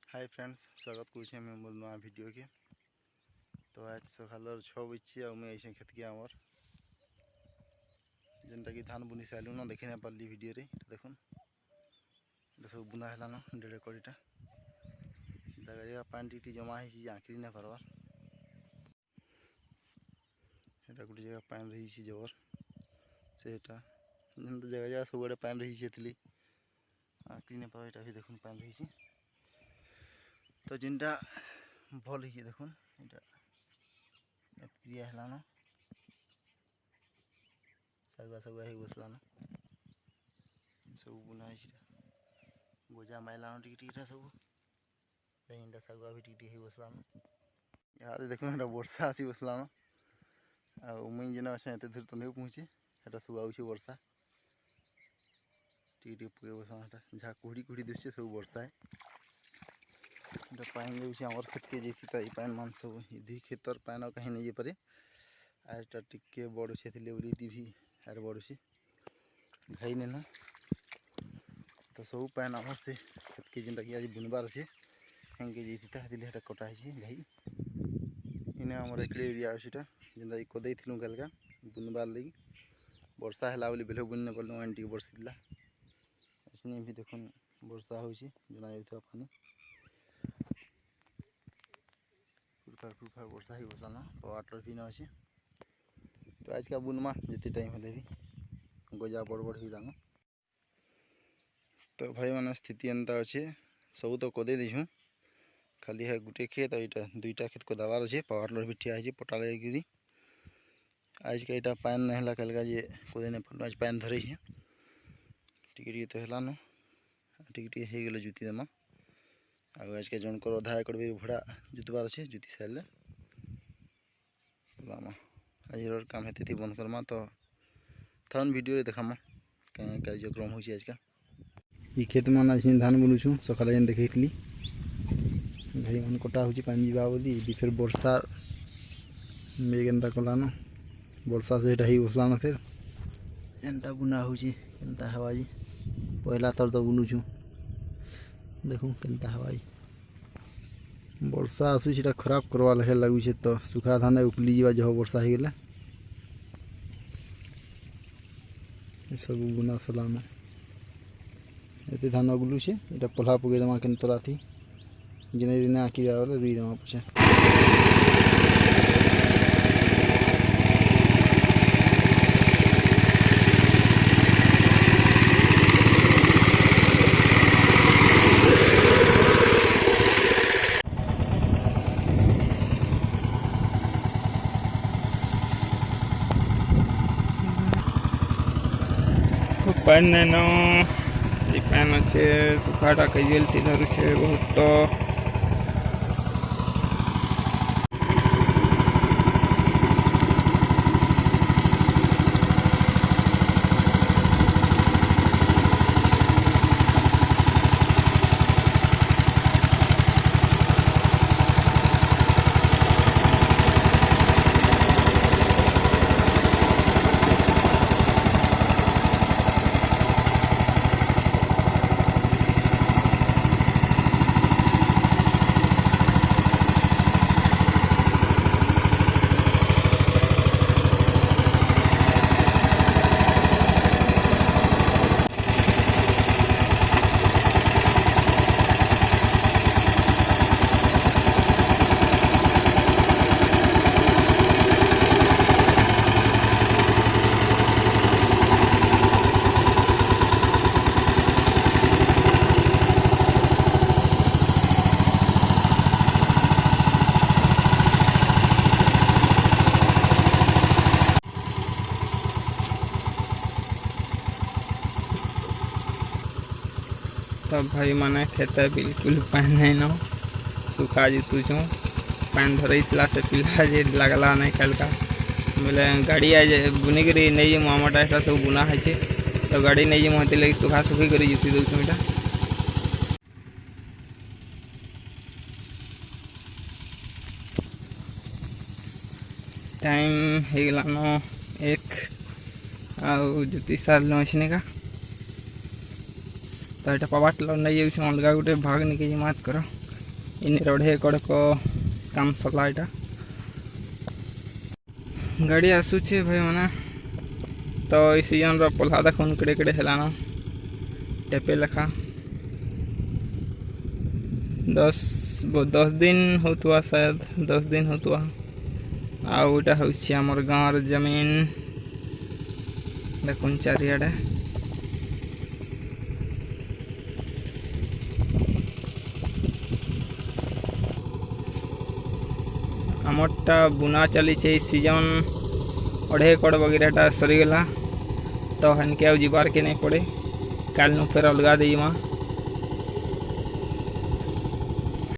Hi friends, स्वागत करुचे मोर नया वीडियो के। तो आज सकाल 6 बजे आई ऐसे खेत के आमर जेनटा कि धान बुनी सारू न देखी ना पार्ली वीडियो रे। देखुन सब बुना है डेढ़ कड़ीटा जगह पानी टी जमा हो आँकड़ी ना पार्बार एटा गोटे जगह पानी रही जबर से जगह जगह सब आड़े पानी रही आँकड़ी ना पार भी देखुन पानी रही। तो जिनटा भल ही देखुन क्रिया है सगुआ सगुआ हो बसलान सब बुना गोजा मारलान टिकटा सब सगुआ भी टिक हो बसलान। यहाँ देखुन वर्षा आसी बसलान मुई जेन अच्छे एत दूर तो नहीं पहुँचे है सब आऊे वर्षा टिक पके बसलान जहाँ कुहड़ी कुहड़ी दिशे सब वर्षा है। पानी जाऊँचे आमर खेत के जैसी पान मान सब यदि खेतर पान कहीं नहीं पारे आर टिके बड़ुचे बोली भी आर बड़ुचे घाई नेना। तो सब पान आम से खेत के जेनटा कि आज बुनबार अच्छे हेंगे जैसा हेटा कटा है घाई इन आम एक एरिया अच्छे जेनटा कि कदे थी गलका बुनबार लगी वर्षा है बेले बुन नहीं पार्ल टी बरसला इसने भी देखुन वर्षा हो जना जाता पानी फुरफार वर्षा ही बसलान वाटर भी न अच्छे। तो आज का बुनमा जिते टाइम हेले भी गजा बड़ बड़ हो जान। तो भाई मान स्थिति एंता अच्छे सब तो कदे दीछूँ खाली है गोटे खेत और दुईटा खेत कदाबार अच्छे पावर टिलर भी ठिया है पटा लगी आज का यहाँ पान नहीं कल जे कदे नहीं पार्ल आज पान धरे टिके तो है टिके हो गले जुती देमा आज के जनकर अधा एकड़ भी भड़ा जुतबार अच्छे जुती सारे आज काम हेते बंद करमा। तो थान वीडियो देखामा कहीं कार्यक्रम हो आज का ये खेत मान आज धान बुनुछु सकाल जेन देखी भाई मन कटा हो पानी जावा बोली फिर वर्षा मेघ एंता कलान वर्षा से ही बसलान फिर एंता बुना होता हवा पहला थर तो बुनुछु देखूँ केनता हवा वर्षा आसूँ खराब करवा लगे लगुचे। तो सुखा धान उपली जावा जहाँ वर्षा हो गला सब बुना सलान ये धान गुलुचे ये पल्हा पकई देमा के तला थी जिन दिन आँकी रुई देमा पछे। पान नहीं पान अच्छे सुखाटा कई धरू छे बहुत। तो भाई माने खेत बिल्कुल पान नहीं न सुखा जीतु छूँ पान धरई से पिला जे लगला नहीं कल का बोले गाड़ी आज बुनिक नहीं जमु आमटा एटा सब बुना है तो गाड़ी नहीं जमु होते लगे सुखा सुखी कर जुती दूँ इटा। टाइम हो गलान 1 आउ जुती सार अच्छे का तो यहाँ पावर टिलर नहीं जाऊँ अलग गोटे भाग निके मत कर इन रढ़े एकड़ को काम सरला एटा गाड़ी आसुचे भाई माने तो ई सीजन रो पल्हा देखुन केड़े केड़े हेलानो टेपे लेखा 10 दिन होतुआ शायद 10 दिन होतुआ आउटा होछि हमर गाँव जमीन देखुन चारियाडे आमरटा बुना चली सीजन 2.5 एकड़ वगैरहटा सरीगला तो हनके जीवार के नहीं पड़े काल नु फेर अलगा देमा